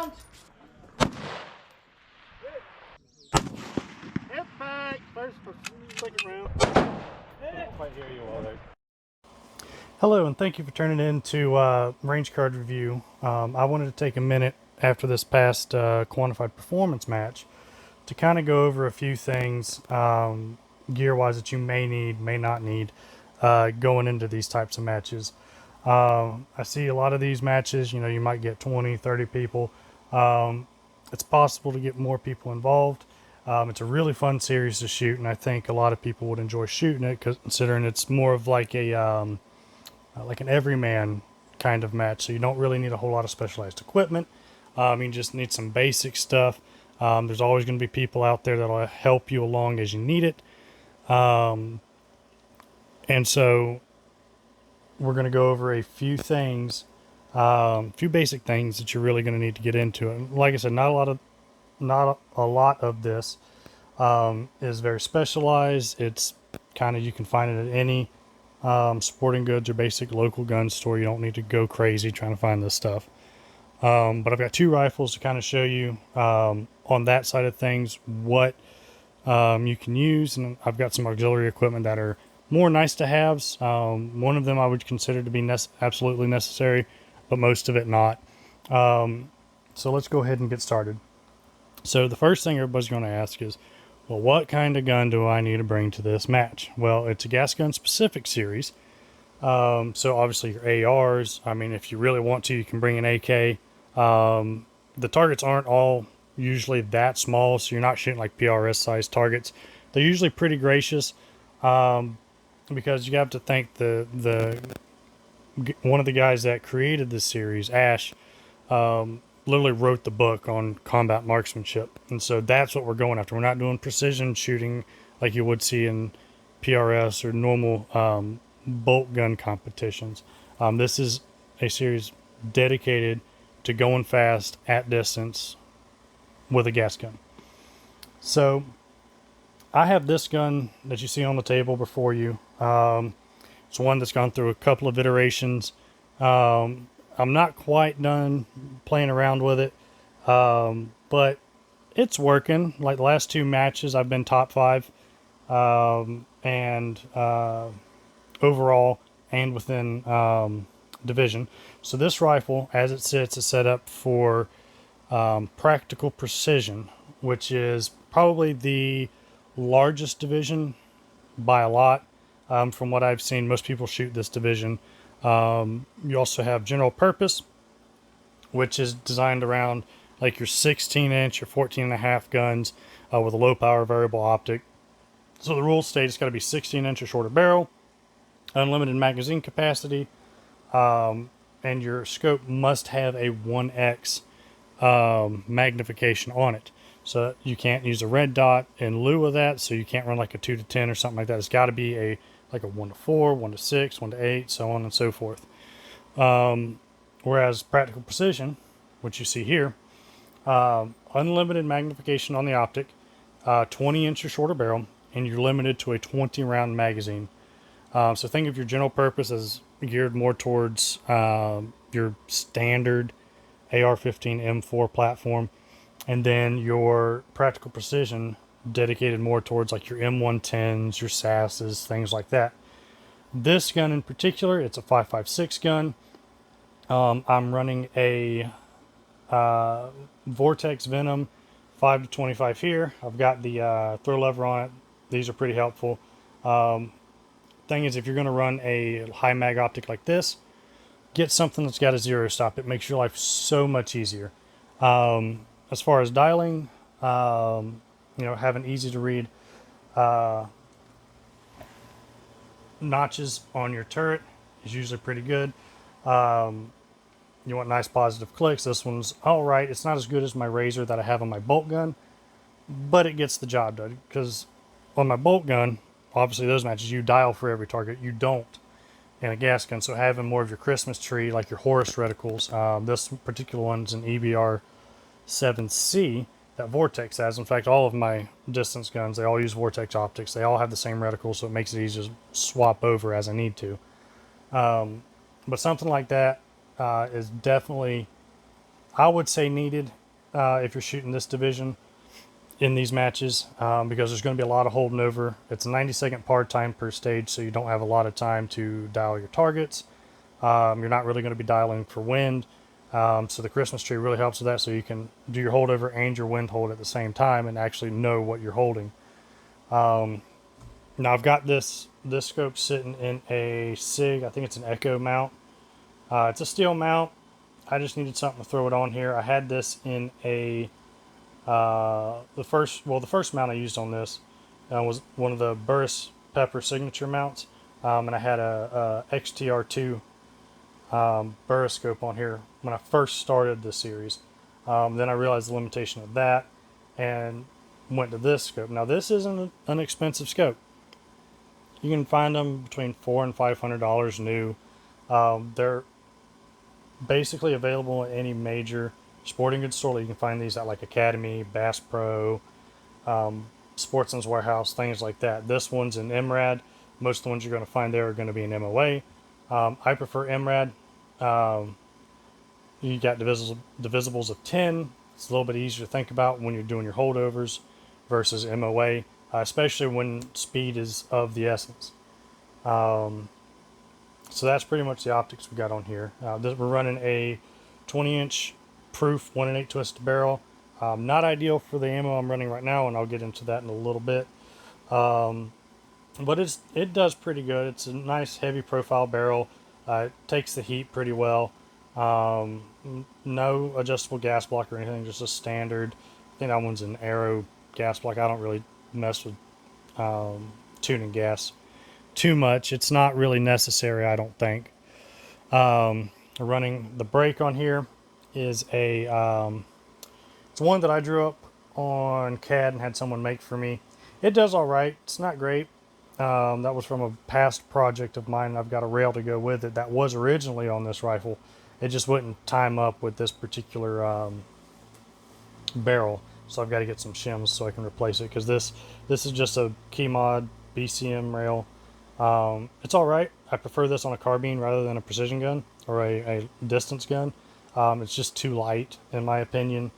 rounds. Hip back. First or second round. I don't quite hear you all there. Hello, and thank you for turning in to Range Card Review. I wanted to take a minute after this past Quantified performance match to kind of go over a few things gear-wise that you may need, may not need going into these types of matches. I see a lot of these matches, you know, you might get 20, 30 people. It's possible to get more people involved. It's a really fun series to shoot, and I think a lot of people would enjoy shooting it, considering it's more of like an everyman kind of match. So you don't really need a whole lot of specialized equipment. You just need some basic stuff. There's always going to be people out there that'll help you along as you need it. And so we're going to go over a few things, a few basic things that you're really going to need to get into. And like I said, not a lot of this is very specialized. It's kind of, you can find it at any sporting goods or basic local gun store. You don't need to go crazy trying to find this stuff. But I've got two rifles to kind of show you on that side of things what you can use, and I've got some auxiliary equipment that are more nice to haves. One of them I would consider to be absolutely necessary, but most of it not. So let's go ahead and get started. So the first thing everybody's going to ask is, well, what kind of gun do I need to bring to this match? Well, it's a gas gun specific series. So obviously your ARs, I mean, if you really want to, you can bring an AK. The targets aren't all usually that small, so you're not shooting like PRS size targets. They're usually pretty gracious, because you have to thank one of the guys that created this series, Ash, literally wrote the book on combat marksmanship. And so that's what we're going after. We're not doing precision shooting like you would see in PRS or normal bolt gun competitions. This is a series dedicated to going fast at distance with a gas gun. So I have this gun that you see on the table before you. It's one that's gone through a couple of iterations. I'm not quite done playing around with it, but it's working. Like the last two matches, I've been top 5, and overall and within division. So this rifle, as it sits, is set up for practical precision, which is probably the largest division by a lot. From what I've seen, most people shoot this division. You also have general purpose, which is designed around like your 16-inch or 14.5 guns with a low power variable optic. So the rules state it's got to be 16-inch or shorter barrel, unlimited magazine capacity, and your scope must have a 1x magnification on it. So you can't use a red dot in lieu of that, so you can't run like a 2 to 10 or something like that. It's got to be like a 1 to 4, 1 to 6, 1 to 8, so on and so forth. Whereas practical precision, which you see here, unlimited magnification on the optic, 20-inch or shorter barrel, and you're limited to a 20-round magazine. So think of your general purpose as geared more towards your standard AR-15 M4 platform, and then your practical precision dedicated more towards like your M110s, your SASs, things like that. This gun in particular, it's a 5.56 gun. I'm running a Vortex Venom 5 to 25 here. I've got the throw lever on it. These are pretty helpful. Thing is, if you're going to run a high mag optic like this, get something that's got a zero stop. It makes your life so much easier. As far as dialing, having easy to read notches on your turret is usually pretty good. You want nice positive clicks. This one's all right. It's not as good as my Razor that I have on my bolt gun, but it gets the job done. Because on my bolt gun, obviously those matches you dial for every target. You don't in a gas gun. So having more of your Christmas tree, like your Horus reticles, this particular one's an EBR 7C that Vortex has. In fact, all of my distance guns, they all use Vortex optics. They all have the same reticle, so it makes it easy to swap over as I need to. But something like that is definitely I would say needed if you're shooting this division in these matches, because there's going to be a lot of holding over. It's a 90-second par time per stage, so you don't have a lot of time to dial your targets. You're not really going to be dialing for wind. So the Christmas tree really helps with that, so you can do your holdover and your wind hold at the same time and actually know what you're holding. Now I've got this scope sitting in a SIG. I think it's an Echo mount. It's a steel mount. I just needed something to throw it on here. I had this in a the first mount I used on this was one of the Burris Pepper signature mounts, and I had a XTR2 Burriscope on here when I first started this series. Then I realized the limitation of that and went to this scope. Now this isn't an expensive scope. You can find them between $400 and $500 new. They're basically available in any major sporting goods store. You can find these at like Academy, Bass Pro, Sportsman's Warehouse, things like that. This one's in MRAD. Most of the ones you're going to find there are going to be in MOA. I prefer MRAD. You got divisibles of 10. It's a little bit easier to think about when you're doing your holdovers versus MOA, especially when speed is of the essence. So that's pretty much the optics we got on here. We're running a 20-inch proof 1 8 twisted barrel. Not ideal for the ammo I'm running right now, and I'll get into that in a little bit. But it does pretty good. It's a nice heavy profile barrel. It takes the heat pretty well. No adjustable gas block or anything, just a standard. I think that one's an Aero gas block. I don't really mess with tuning gas too much. It's not really necessary, I don't think. Running the brake on here is a it's one that I drew up on CAD and had someone make for me. It does all right. It's not great. That was from a past project of mine. I've got a rail to go with it that was originally on this rifle. It just wouldn't time up with this particular barrel, so I've got to get some shims so I can replace it, because this is just a key mod BCM rail. It's all right. I prefer this on a carbine rather than a precision gun or a distance gun. It's just too light in my opinion,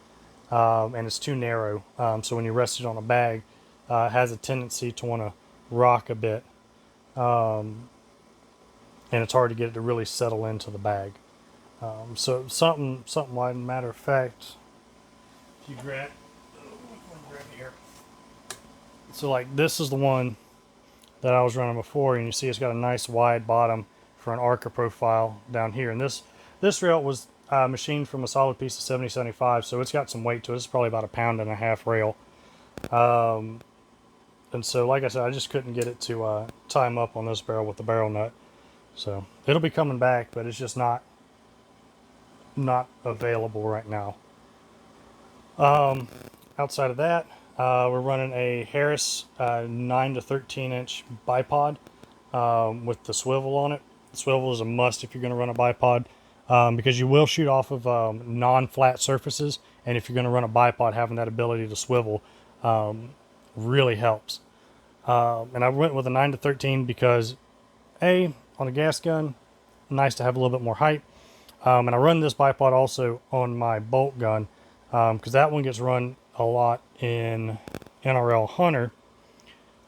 and it's too narrow. So when you rest it on a bag, it has a tendency to want to rock a bit, and it's hard to get it to really settle into the bag. So something like, matter of fact, if you grab here, so like this is the one that I was running before, and you see it's got a nice wide bottom for an Arca profile down here, and this rail was machined from a solid piece of 7075, so it's got some weight to it. It's probably about 1.5 pound rail. And so, like I said, I just couldn't get it to time up on this barrel with the barrel nut. So it'll be coming back, but it's just not available right now. Outside of that, we're running a Harris 9 to 13 inch bipod with the swivel on it. The swivel is a must if you're going to run a bipod, because you will shoot off of non-flat surfaces, and if you're going to run a bipod, having that ability to swivel really helps. And I went with a 9 to 13 because on a gas gun, nice to have a little bit more height. And I run this bipod also on my bolt gun, because that one gets run a lot in NRL Hunter,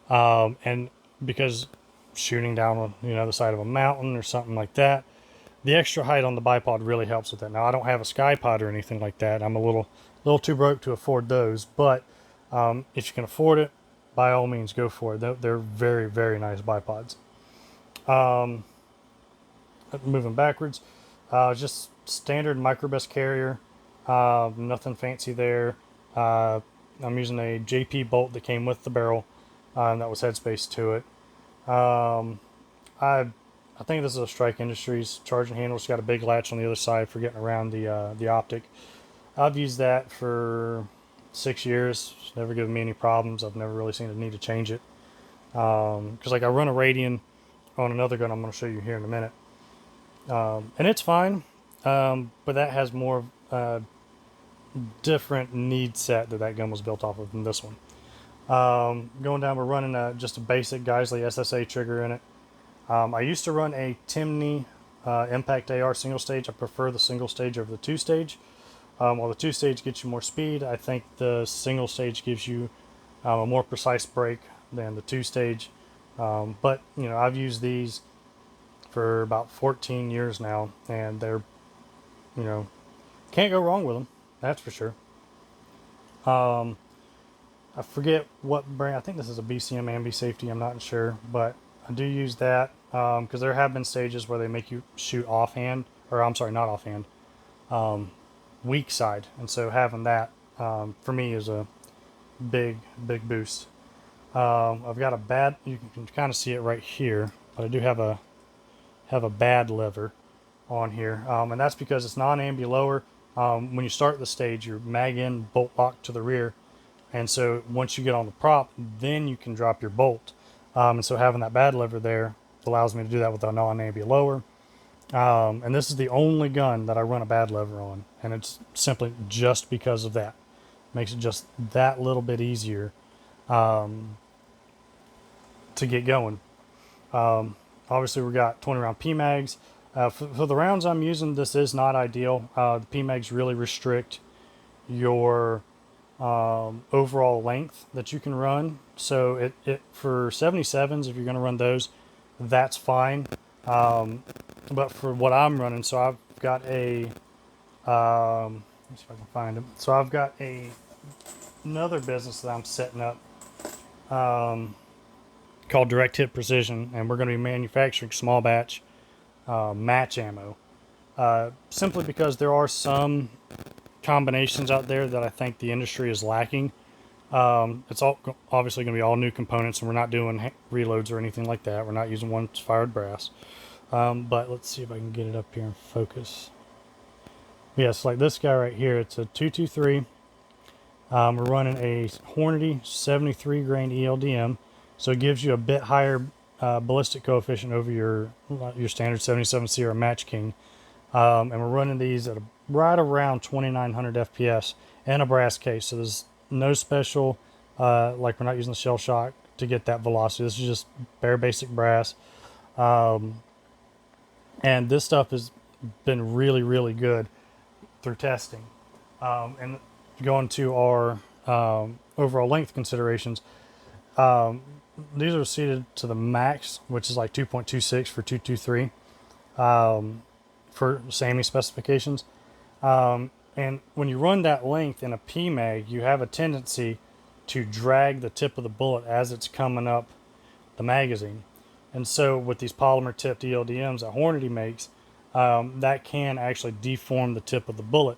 and because shooting down on the side of a mountain or something like that, the extra height on the bipod really helps with that. Now I don't have a sky pod or anything like that. I'm a little too broke to afford those, but if you can afford it, by all means go for it. They're very, very nice bipods. Moving backwards, just standard microbus carrier, nothing fancy there. I'm using a JP bolt that came with the barrel, that was headspace to it. I think this is a Strike Industries charging handle. It's got a big latch on the other side for getting around the optic. I've used that for 6 years. It's never given me any problems. I've never really seen a need to change it. Because like I run a Radian on another gun I'm going to show you here in a minute. And it's fine, but that has more different need set that gun was built off of than this one. Going down, we're running just a basic Geisley SSA trigger in it. I used to run a Timney Impact AR single stage. I prefer the single stage over the two stage. While the two stage gets you more speed, I think the single stage gives you a more precise brake than the two stage. But you know, I've used these for about 14 years now, and they're, you know, can't go wrong with them. That's for sure. I forget what brand. I think this is a BCM Ambi Safety. I'm not sure, but I do use that because there have been stages where they make you shoot offhand, or I'm sorry, not offhand, weak side, and so having that for me is a big boost. I've got a bad. You can kind of see it right here, but I do have a bad lever on here, and that's because it's non-ambi lower. When you start the stage, you're mag in, bolt lock to the rear, and so once you get on the prop, then you can drop your bolt. And so having that bad lever there allows me to do that with a non-ambi lower. And this is the only gun that I run a bad lever on, and it's simply just because of that. Makes it just that little bit easier to get going. Obviously, we got 20 round PMags. For the rounds I'm using, this is not ideal. The PMags really restrict your overall length that you can run. So it for 77s, if you're going to run those, that's fine. But for what I'm running, so I've got a let me see if I can find them. So I've got another business that I'm setting up called Direct Hit Precision, and we're going to be manufacturing small batch match ammo. Simply because there are some combinations out there that I think the industry is lacking. It's all obviously going to be all new components, and we're not doing reloads or anything like that. We're not using once fired brass. But let's see if I can get it up here and focus. Yes, like this guy right here, it's a 223. We're running a Hornady 73 grain ELDM, so it gives you a bit higher ballistic coefficient over your standard 77C or Match King. And we're running these at right around 2900 FPS and a brass case. So there's no special, like we're not using the shell shock to get that velocity. This is just bare basic brass. And this stuff has been really good through testing. And going to our overall length considerations, these are seated to the max, which is like 2.26 for 223 for SAMI specifications. And when you run that length in a PMag, you have a tendency to drag the tip of the bullet as it's coming up the magazine. And so with these polymer tipped ELDMs that Hornady makes, that can actually deform the tip of the bullet.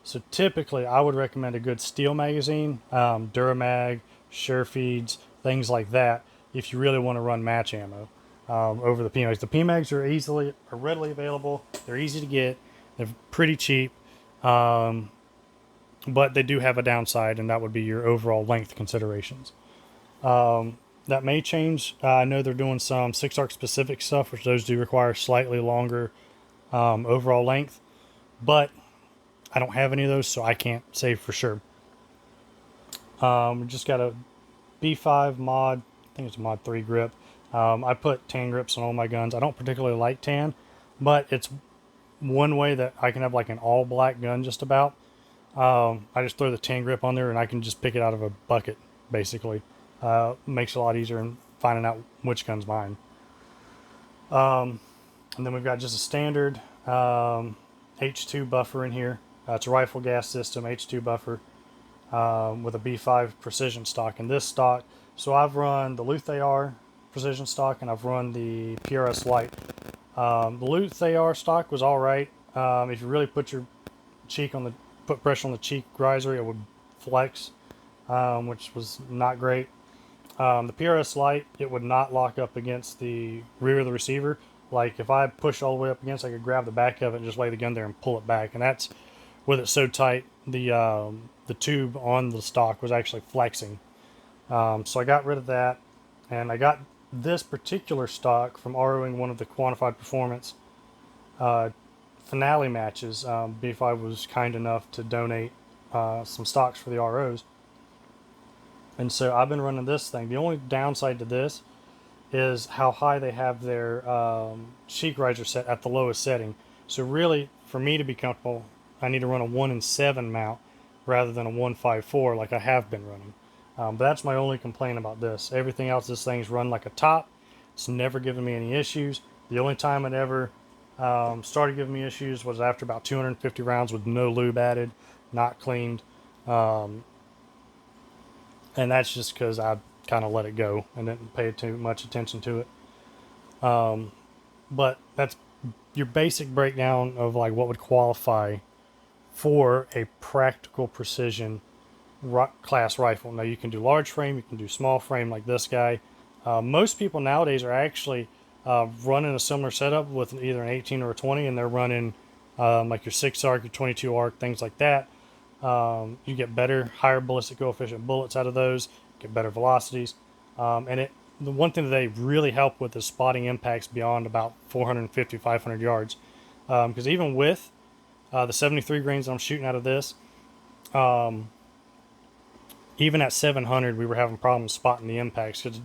So typically I would recommend a good steel magazine, Duramag, Surefeeds, things like that, if you really want to run match ammo over the PMags. The PMags are readily available. They're easy to get. They're pretty cheap. But they do have a downside, and that would be your overall length considerations. That may change. I know they're doing some 6-arc specific stuff, which those do require slightly longer overall length, but I don't have any of those, so I can't say for sure. We just got a B5 mod. I think it's a mod 3 grip. I put tan grips on all my guns. I don't particularly like tan, but it's one way that I can have like an all black gun just about. I just throw the tan grip on there and I can just pick it out of a bucket, basically. Makes it a lot easier in finding out which gun's mine. And then we've got just a standard H2 buffer in here. It's a rifle gas system H2 buffer with a B5 precision stock. And this stock, so I've run the Luth AR precision stock and I've run the PRS Lite. The Luth AR stock was all right. If you really put pressure on the cheek riser, it would flex, which was not great. The PRS Lite, it would not lock up against the rear of the receiver. Like if I push all the way up against, I could grab the back of it and just lay the gun there and pull it back. And that's with it so tight. The tube on the stock was actually flexing. So I got rid of that, and I got this particular stock from ROing one of the Quantified Performance finale matches. B5 was kind enough to donate some stocks for the ROs. And so I've been running this thing. The only downside to this is how high they have their cheek riser set at the lowest setting. So really, for me to be comfortable, I need to run a 1-in-7 mount rather than a 1.54 like I have been running. But that's my only complaint about this. Everything else, this thing's run like a top. It's never given me any issues. The only time it ever started giving me issues was after about 250 rounds with no lube added, not cleaned. And that's just because I kind of let it go and didn't pay too much attention to it. But that's your basic breakdown of like what would qualify for a practical precision class rifle. Now you can do large frame, you can do small frame like this guy. Most people nowadays are actually running a similar setup with either an 18 or a 20, and they're running like your 6 arc, your 22 arc, things like that. You get better, higher ballistic coefficient bullets out of those, get better velocities, and the one thing that they really help with is spotting impacts beyond about 450, 500 yards. Because even with the 73 grains I'm shooting out of this, even at 700, we were having problems spotting the impacts because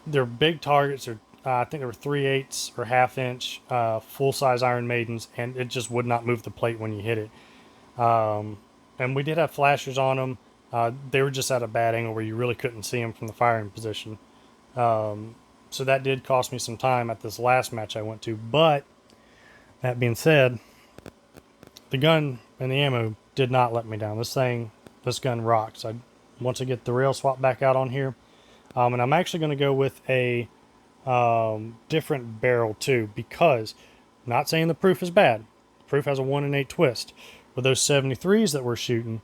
they're big targets. I think they were 3/8 or half-inch full-size Iron Maidens, and it just would not move the plate when you hit it. And we did have flashers on them. They were just at a bad angle where you really couldn't see them from the firing position. So that did cost me some time at this last match I went to. But that being said, the gun and the ammo did not let me down. This gun rocks. Once I get the rail swap back out on here, and I'm actually going to go with a different barrel too, because I'm not saying the proof is bad. The proof has a 1-in-8 twist. With those 73s that we're shooting,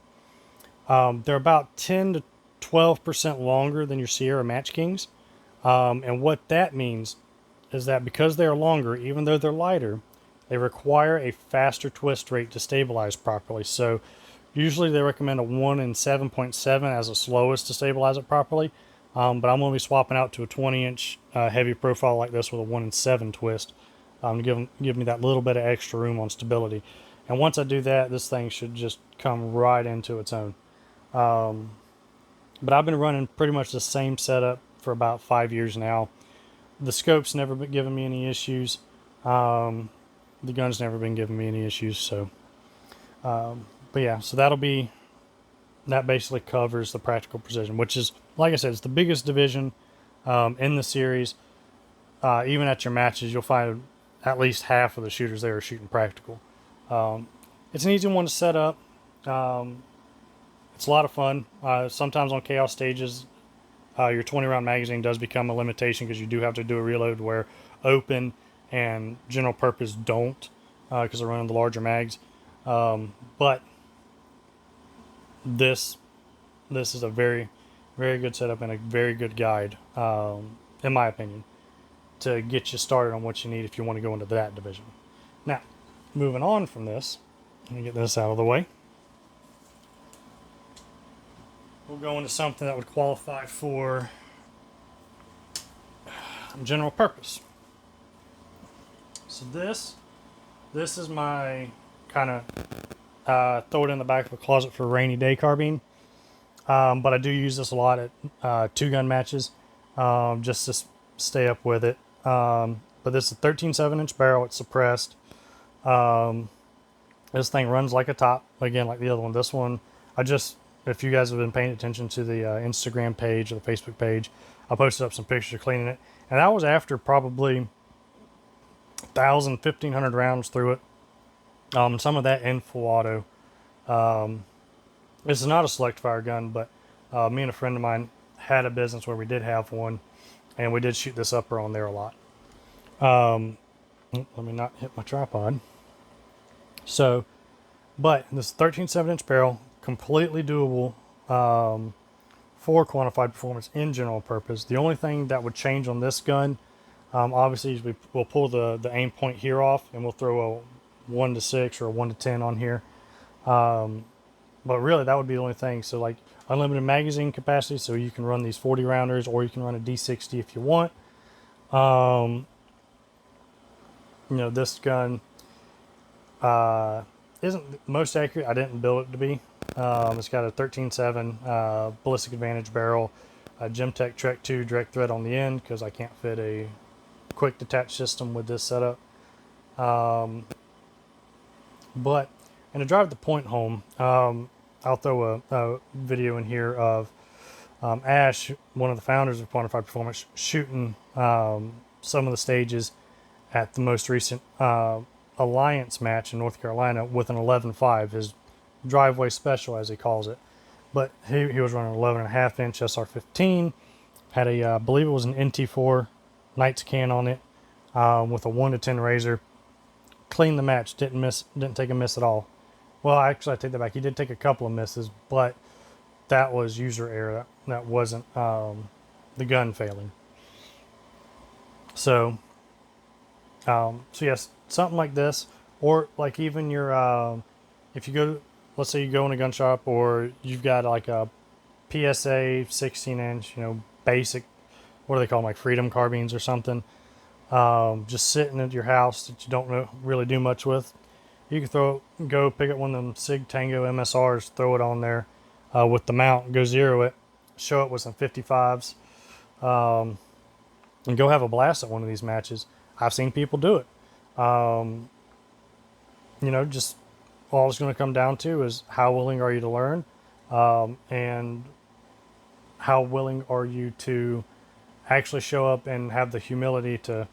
they're about 10 to 12% longer than your Sierra Match Kings. And what that means is that because they are longer, even though they're lighter, they require a faster twist rate to stabilize properly. So usually they recommend a 1-in-7.7 as the slowest to stabilize it properly. But I'm going to be swapping out to a 20-inch heavy profile like this with a 1-in-7 twist to give me that little bit of extra room on stability. And once I do that, this thing should just come right into its own. But I've been running pretty much the same setup for about 5 years now. The scope's never been giving me any issues. The gun's never been giving me any issues. So, but yeah, so that basically covers the practical precision, which is, like I said, it's the biggest division in the series. Even at your matches, you'll find at least half of the shooters there are shooting practical. It's an easy one to set up. It's a lot of fun. Sometimes on chaos stages, your 20-round magazine does become a limitation because you do have to do a reload where open and general purpose don't, because they're running the larger mags. But this is a very, very good setup and a very good guide, in my opinion, to get you started on what you need if you want to go into that division. Now, moving on from this, let me get this out of the way. We'll go into something that would qualify for general purpose. So this is my kind of throw it in the back of a closet for a rainy day carbine. But I do use this a lot at 2-gun matches, just to stay up with it. But this is a 13 7-inch barrel. It's suppressed. This thing runs like a top, again, like the other one. This one, if you guys have been paying attention to the Instagram page or the Facebook page, I posted up some pictures of cleaning it. And that was after probably 1,000, 1,500 rounds through it. Some of that in full auto. This is not a select fire gun, but me and a friend of mine had a business where we did have one, and we did shoot this upper on there a lot. Let me not hit my tripod. So, but this 13 7-inch barrel, completely doable for quantified performance in general purpose. The only thing that would change on this gun, obviously, is we'll pull the aim point here off, and we'll throw a 1-6 or a 1-10 on here. But really, that would be the only thing. So, like, unlimited magazine capacity, so you can run these 40 rounders, or you can run a D60 if you want. This gun isn't most accurate. I didn't build it to be. It's got a 13.7 ballistic advantage barrel, a Gemtech Trek 2 direct thread on the end because I can't fit a quick detach system with this setup. But And to drive the point home, I'll throw a video in here of Ash, one of the founders of Quantified Performance, shooting some of the stages at the most recent Alliance match in North Carolina with an 11.5, his driveway special as he calls it. But he was running 11.5 inch SR15, had a, I believe it was an NT4 Knights can on it, with a 1 to 10 razor. Cleaned the match, didn't take a miss at all. Well, actually, I take that back. He did take a couple of misses, but that was user error. That wasn't the gun failing. So yes, something like this, or like even your, if you go, let's say you go in a gun shop, or you've got like a PSA 16 inch, basic, what do they call them, like Freedom carbines or something, just sitting at your house that you don't really do much with. You can go pick up one of them Sig Tango MSRs, throw it on there with the mount, go zero it, show it with some 55s, and go have a blast at one of these matches. I've seen people do it. Just all it's going to come down to is how willing are you to learn, and how willing are you to actually show up and have the humility to,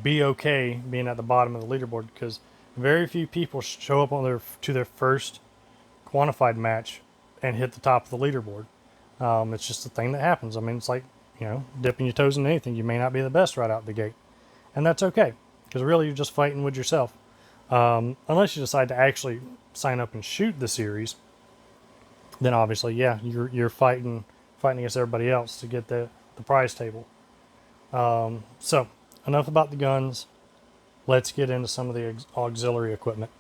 be okay being at the bottom of the leaderboard, because very few people show up to their first quantified match and hit the top of the leaderboard. It's just a thing that happens. I mean, it's like, dipping your toes in anything. You may not be the best right out the gate, and that's okay, because really you're just fighting with yourself. Unless you decide to actually sign up and shoot the series, then obviously, yeah, you're fighting against everybody else to get the prize table. So enough about the guns. Let's get into some of the auxiliary equipment.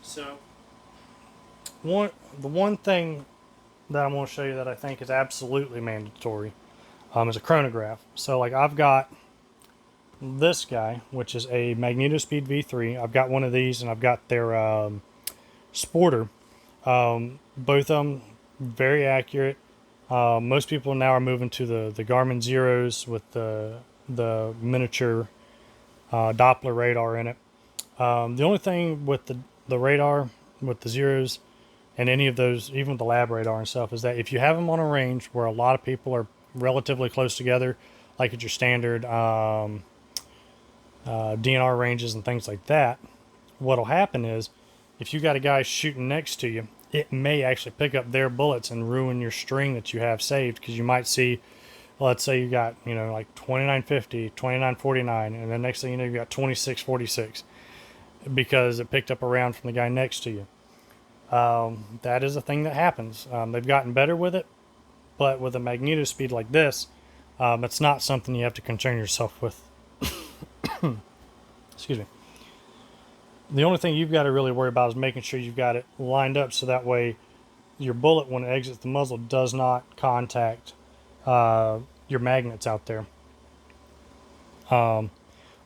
So the one thing that I'm going to show you that I think is absolutely mandatory is a chronograph. So like I've got this guy, which is a MagnetoSpeed V3. I've got one of these, and I've got their Sporter. Both of them very accurate. Most people now are moving to the Garmin Zeros with the miniature Doppler radar in it. The only thing with the radar, with the Zeros, and any of those, even with the lab radar and stuff, is that if you have them on a range where a lot of people are relatively close together, like at your standard DNR ranges and things like that, what'll happen is if you got a guy shooting next to you, it may actually pick up their bullets and ruin your string that you have saved, because you might see, let's say you got, like 2950, 2949, and the next thing you know, you got 2646 because it picked up a round from the guy next to you. That is a thing that happens. They've gotten better with it, but with a MagnetoSpeed like this, it's not something you have to concern yourself with. Excuse me. The only thing you've got to really worry about is making sure you've got it lined up so that way your bullet, when it exits the muzzle, does not contact your magnets out there. But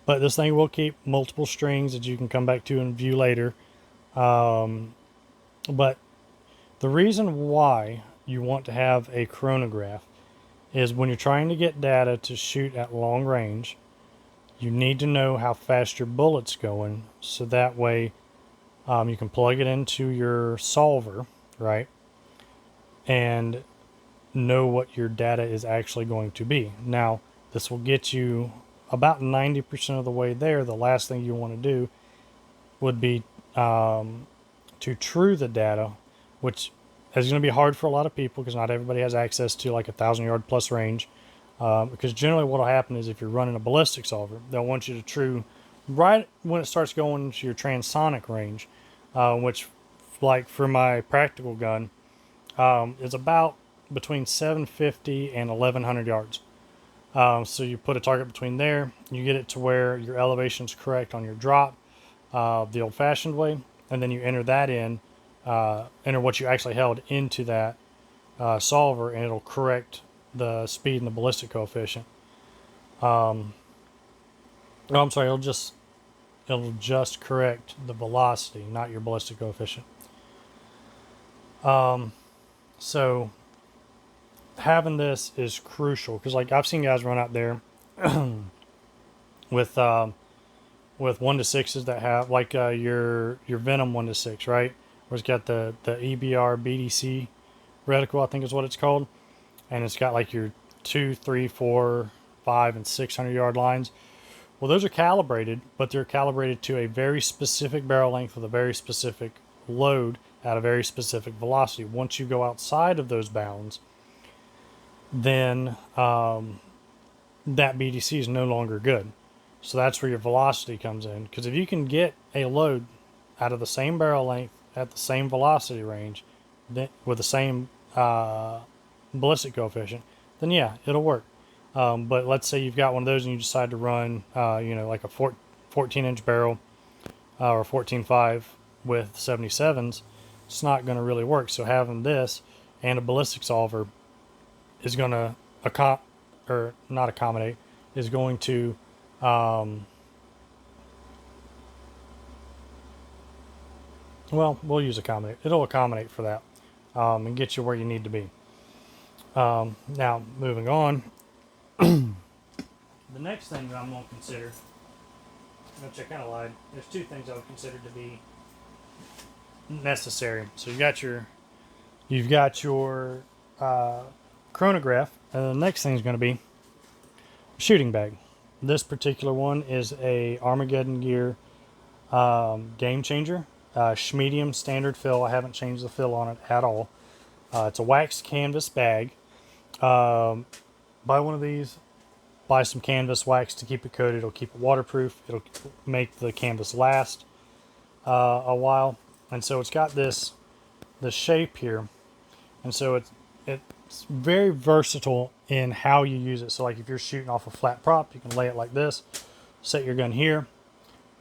this thing will keep multiple strings that you can come back to and view later. But the reason why you want to have a chronograph is when you're trying to get data to shoot at long range, you need to know how fast your bullet's going, so that way you can plug it into your solver, right, and know what your data is actually going to be. Now, this will get you about 90% of the way there. The last thing you want to do would be to true the data, which is going to be hard for a lot of people because not everybody has access to like 1,000-yard plus range. Because generally what will happen is if you're running a ballistic solver, they'll want you to true right when it starts going to your transonic range, which, like for my practical gun, is about between 750 and 1,100 yards. So you put a target between there, you get it to where your elevation's correct on your drop, the old-fashioned way, and then you enter that in, enter what you actually held into that solver, and it'll correct the speed and the ballistic coefficient. No, I'm sorry, it'll just correct the velocity, not your ballistic coefficient. So having this is crucial, because like I've seen guys run out there with with 1-6s that have like your Venom 1-6, right? Where it's got the EBR BDC reticle, I think is what it's called, and it's got like your 2, 3, 4, 5, and 600-yard lines. Well, those are calibrated, but they're calibrated to a very specific barrel length with a very specific load at a very specific velocity. Once you go outside of those bounds, then that BDC is no longer good. So that's where your velocity comes in. Because if you can get a load out of the same barrel length at the same velocity range with the same ballistic coefficient, then yeah, it'll work. But let's say you've got one of those and you decide to run, like a 14-inch barrel or 14.5 with 77s, it's not going to really work. So having this and a ballistic solver is going to not accommodate, is going to well, we'll use accommodate. It'll accommodate for that and get you where you need to be. Now, moving on, the next thing that I'm going to consider, which I kind of lied, there's two things I would consider to be necessary. So you've got your chronograph, and the next thing is going to be a shooting bag. This particular one is a Armageddon Gear Game Changer. Schmedium standard fill. I haven't changed the fill on it at all. It's a waxed canvas bag. Buy one of these. Buy some canvas wax to keep it coated. It'll keep it waterproof. It'll make the canvas last a while. And so it's got this shape here, and so it's very versatile in how you use it. So like if you're shooting off a flat prop, you can lay it like this, set your gun here,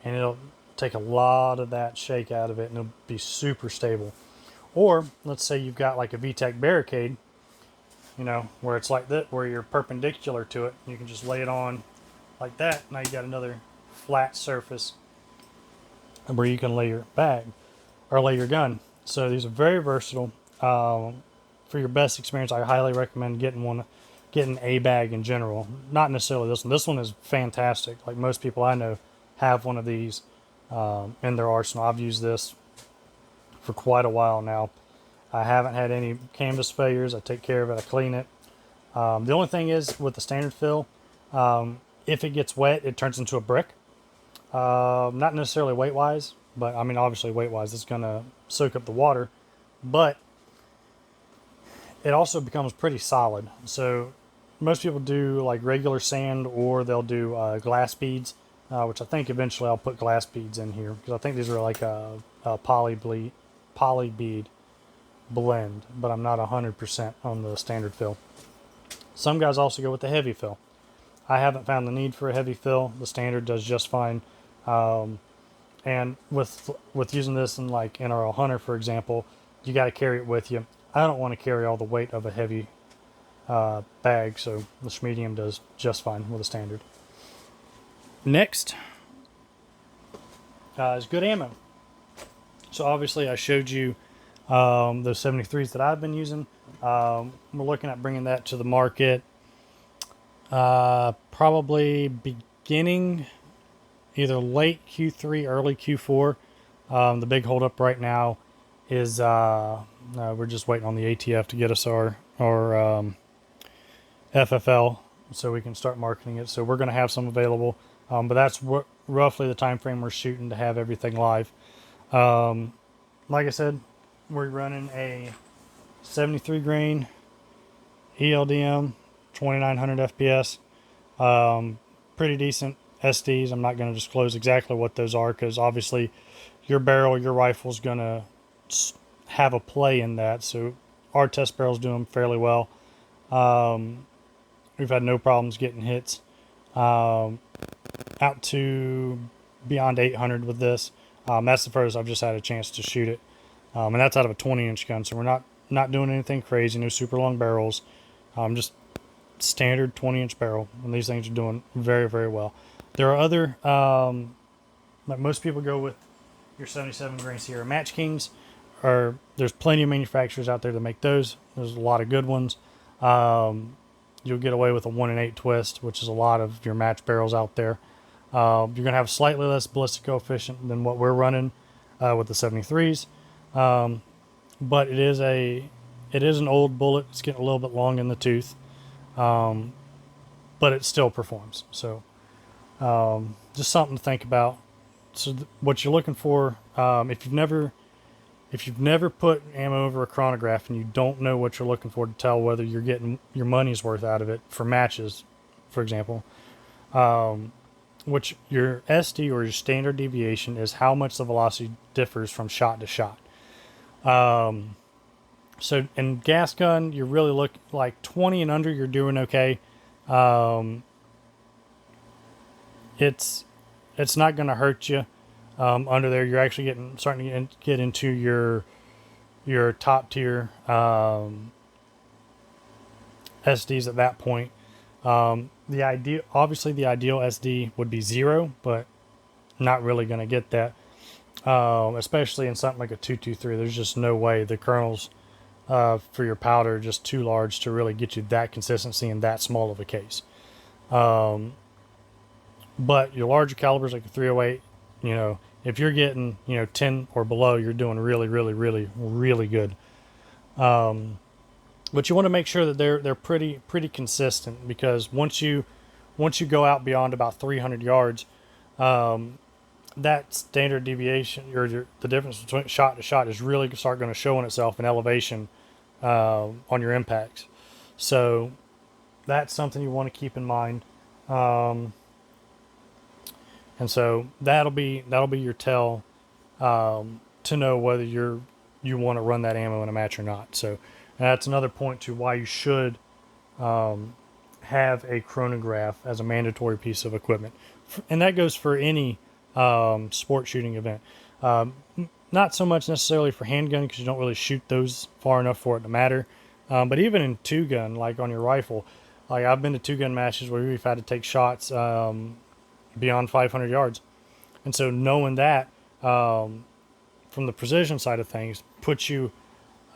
and it'll take a lot of that shake out of it, and it'll be super stable. Or let's say you've got like a VTEC barricade, where it's like that, where you're perpendicular to it. You can just lay it on like that. Now you got another flat surface where you can lay your bag or lay your gun. So these are very versatile. For your best experience, I highly recommend getting a bag in general. Not necessarily this one. This one is fantastic. Like most people I know have one of these in their arsenal. I've used this for quite a while now. I haven't had any canvas failures. I take care of it. I clean it. The only thing is with the standard fill, if it gets wet, it turns into a brick. Not necessarily weight-wise, but I mean obviously weight-wise, it's going to soak up the water. But it also becomes pretty solid. So most people do like regular sand, or they'll do glass beads, which I think eventually I'll put glass beads in here, because I think these are like a poly bead blend, but I'm not 100% on the standard fill. Some guys also go with the heavy fill. I haven't found the need for a heavy fill. The standard does just fine. And with using this in like NRL Hunter, for example, you got to carry it with you. I don't want to carry all the weight of a heavy bag, so the Schmedium does just fine with a standard. Next is good ammo. So obviously I showed you those 73s that I've been using. We're looking at bringing that to the market probably beginning either late Q3, early Q4. The big holdup right now is we're just waiting on the ATF to get us our FFL so we can start marketing it. So we're going to have some available, but that's roughly the time frame we're shooting to have everything live. Like I said, we're running a 73 grain ELDM, 2900 FPS, pretty decent SDs. I'm not going to disclose exactly what those are, because obviously your barrel, your rifle is going to have a play in that. So our test barrel's doing fairly well. We've had no problems getting hits out to beyond 800 with this. That's the furthest I've just had a chance to shoot it, and that's out of a 20-inch gun. So we're not doing anything crazy, no super long barrels, just standard 20-inch barrel, and these things are doing very, very well. There are other, like most people go with your 77 grain Sierra Match Kings, or there's plenty of manufacturers out there that make those. There's a lot of good ones. You'll get away with a 1 in 8 twist, which is a lot of your match barrels out there. You're going to have slightly less ballistic coefficient than what we're running with the 73s, but it is an old bullet. It's getting a little bit long in the tooth, but it still performs. So just something to think about. So what you're looking for, if you've never put ammo over a chronograph and you don't know what you're looking for to tell whether you're getting your money's worth out of it for matches, for example, which your SD or your standard deviation is how much the velocity differs from shot to shot. So in gas gun, you really look like 20 and under, you're doing okay. It's not going to hurt you. Under there, you're actually starting to get into your top tier SDs at that point. Obviously the ideal SD would be 0, but not really going to get that. Especially in something like a 223, there's just no way the kernels for your powder are just too large to really get you that consistency in that small of a case. But your larger calibers like a 308, if you're getting 10 or below, you're doing really, really, really, really good. But you want to make sure that they're pretty consistent, because once you go out beyond about 300 yards, that standard deviation or the difference between shot to shot is really going to show on itself in elevation on your impacts. So that's something you want to keep in mind. And so that'll be your tell to know whether you want to run that ammo in a match or not. So that's another point to why you should have a chronograph as a mandatory piece of equipment, and that goes for any sport shooting event. Not so much necessarily for handgun, because you don't really shoot those far enough for it to matter. But even in two gun, like on your rifle, like I've been to two gun matches where we've had to take shots beyond 500 yards. And so knowing that from the precision side of things puts you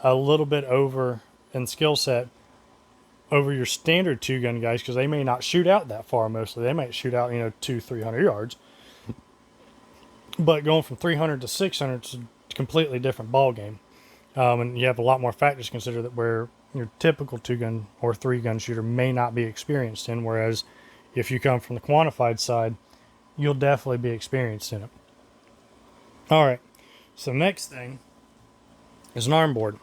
a little bit over in skill set over your standard two gun guys, because they may not shoot out that far. Mostly they might shoot out 200-300 yards, but going from 300 to 600 is a completely different ball game. And you have a lot more factors to consider that where your typical two gun or three gun shooter may not be experienced in, whereas if you come from the quantified side, you'll definitely be experienced in it. All right, so next thing is an arm board.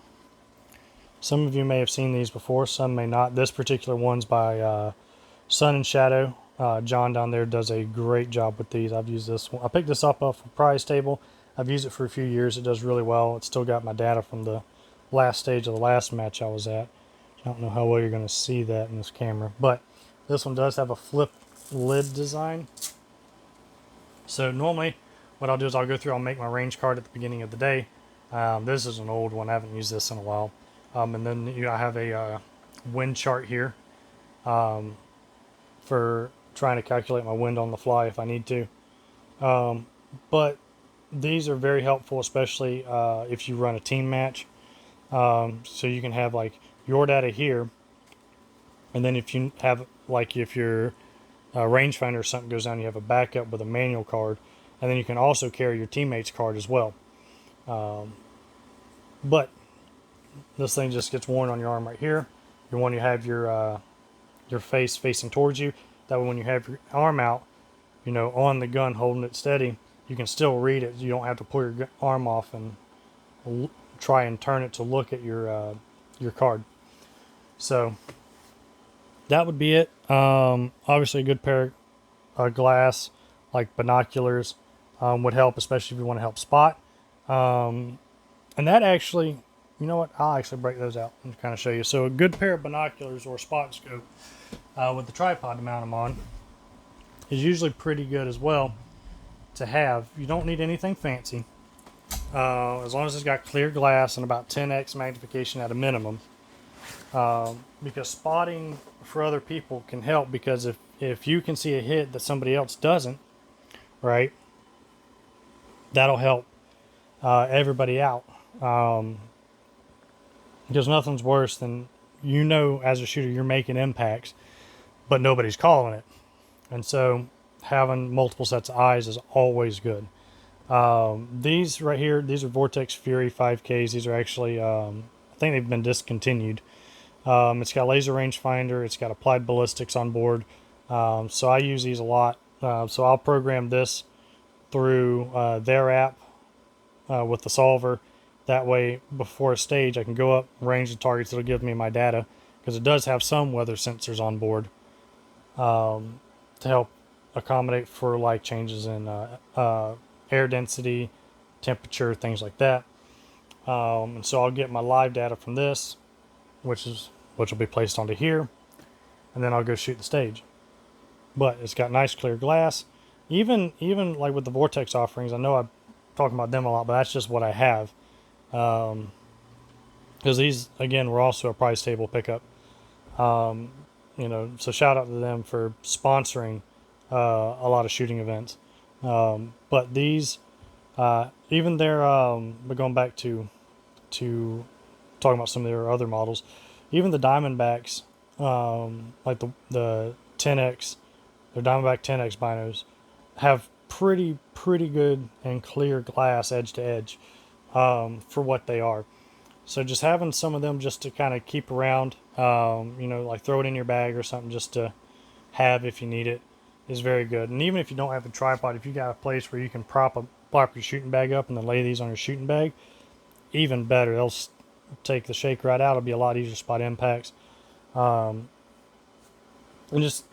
Some of you may have seen these before, some may not. This particular one's by Sun and Shadow. John down there does a great job with these. I've used this one. I picked this up off a prize table. I've used it for a few years. It does really well. It's still got my data from the last stage of the last match I was at. I don't know how well you're going to see that in this camera, but this one does have a flip lid design. So normally what I'll do is I'll go through, I'll make my range card at the beginning of the day. This is an old one. I haven't used this in a while. And then I have a wind chart here for trying to calculate my wind on the fly if I need to. But these are very helpful, especially if you run a team match. So you can have like your data here, and then if you have if your rangefinder or something goes down, you have a backup with a manual card, and then you can also carry your teammate's card as well. But this thing just gets worn on your arm right here. You want to have your face facing towards you. That way when you have your arm out, on the gun holding it steady, you can still read it. You don't have to pull your arm off and try and turn it to look at your card. So that would be it. Obviously a good pair of glass, like binoculars, would help, especially if you want to help spot. And that actually, you know what? I'll actually break those out and kind of show you. So a good pair of binoculars or spot scope with the tripod to mount them on is usually pretty good as well to have. You don't need anything fancy. As long as it's got clear glass and about 10x magnification at a minimum. Because spotting for other people can help, because if you can see a hit that somebody else doesn't, right, that'll help everybody out. Because nothing's worse than, as a shooter, you're making impacts, but nobody's calling it. And so having multiple sets of eyes is always good. These right here, these are Vortex Fury 5Ks. These are actually, I think they've been discontinued. It's got laser rangefinder. It's got applied ballistics on board. So I use these a lot. So I'll program this through their app with the solver. That way, before a stage, I can go up, range the targets. It'll give me my data because it does have some weather sensors on board to help accommodate for like changes in air density, temperature, things like that. And so I'll get my live data from this, which will be placed onto here, and then I'll go shoot the stage. But it's got nice clear glass. Even like with the Vortex offerings, I know I'm talking about them a lot, but that's just what I have. Because these again were also a price table pickup. So shout out to them for sponsoring a lot of shooting events. But these, even their, but going back to talking about some of their other models, even the Diamondbacks, like the 10x, their Diamondback 10x binos, have pretty good and clear glass edge to edge for what they are. So just having some of them just to kind of keep around, like throw it in your bag or something just to have if you need it, is very good. And even if you don't have a tripod, if you got a place where you can prop your shooting bag up and then lay these on your shooting bag, even better. They'll take the shake right out. It'll be a lot easier to spot impacts. And it's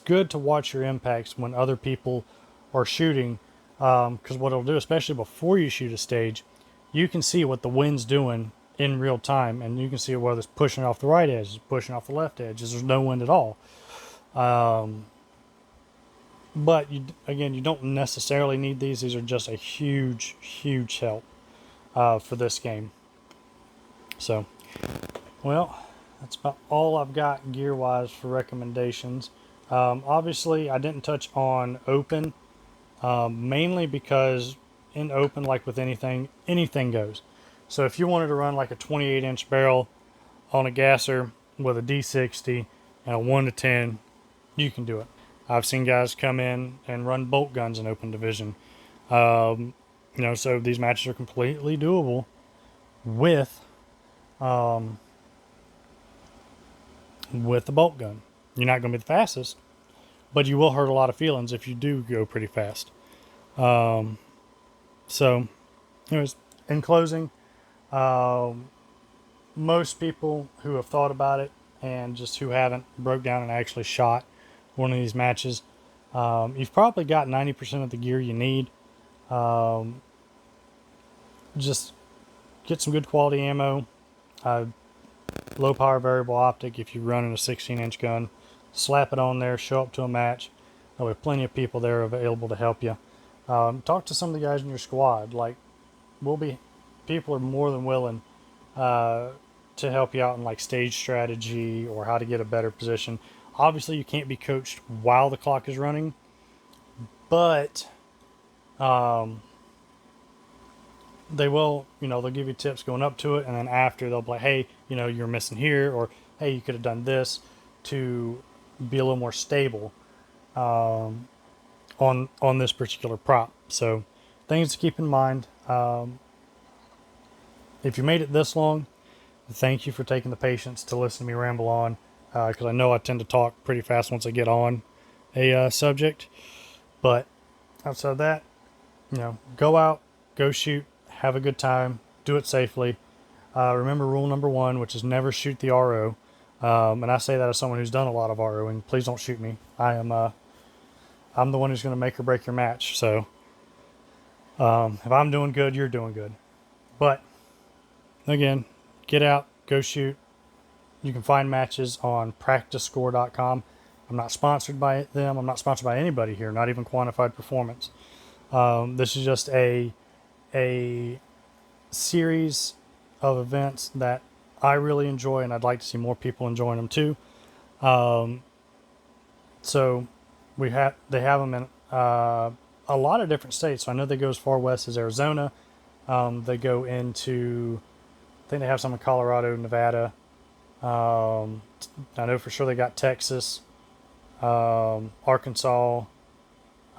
good to watch your impacts when other people are shooting, because what it'll do, especially before you shoot a stage, you can see what the wind's doing in real time, and you can see whether it's pushing off the right edge, it's pushing off the left edge, there's no wind at all. But you don't necessarily need these. These are just a huge help for this game. So, well, that's about all I've got gear-wise for recommendations. Obviously, I didn't touch on open, mainly because in open, like with anything goes. So if you wanted to run like a 28-inch barrel on a gasser with a D60 and a 1 to 10, you can do it. I've seen guys come in and run bolt guns in open division. So these matches are completely doable with the bolt gun. You're not going to be the fastest, but you will hurt a lot of feelings if you do go pretty fast. So, anyways, in closing, most people who have thought about it and just who haven't broke down and actually shot one of these matches, you've probably got 90% of the gear you need. Just get some good quality ammo, low power variable optic if you're running a 16-inch gun. Slap it on there, show up to a match. There'll be plenty of people there available to help you. Talk to some of the guys in your squad. People are more than willing to help you out in like stage strategy or how to get a better position. Obviously, you can't be coached while the clock is running, but they will, they'll give you tips going up to it, and then after they'll be like, hey, you're missing here, or hey, you could have done this to be a little more stable on this particular prop. So things to keep in mind. If you made it this long, thank you for taking the patience to listen to me ramble on, because I know I tend to talk pretty fast once I get on a subject. But outside of that, go out, go shoot, have a good time, do it safely. Remember rule number 1, which is never shoot the RO. And I say that as someone who's done a lot of ROing. Please don't shoot me. I'm the one who's going to make or break your match. So if I'm doing good, you're doing good. But again, get out, go shoot. You can find matches on practicescore.com. I'm not sponsored by them. I'm not sponsored by anybody here, not even Quantified Performance. This is just a series of events that I really enjoy, and I'd like to see more people enjoying them too. So they have them in a lot of different states. So I know they go as far west as Arizona. They go into, I think they have some in Colorado, Nevada. I know for sure they got Texas, Arkansas,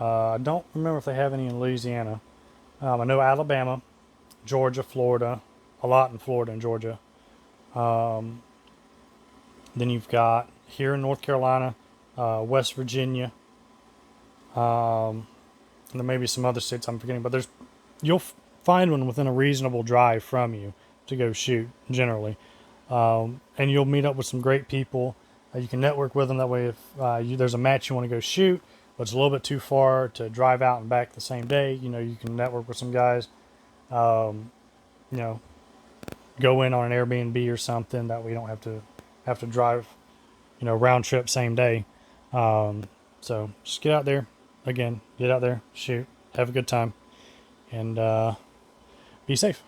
I don't remember if they have any in Louisiana. I know Alabama, Georgia, Florida, a lot in Florida and Georgia. Then you've got here in North Carolina, West Virginia, and there may be some other states I'm forgetting, but you'll find one within a reasonable drive from you to go shoot generally, and you'll meet up with some great people. You can network with them that way. If there's a match you want to go shoot, but it's a little bit too far to drive out and back the same day, you can network with some guys. You know, go in on an Airbnb or something that we don't have to drive, round trip same day. So just get out there. Again, get out there, shoot, have a good time, and be safe.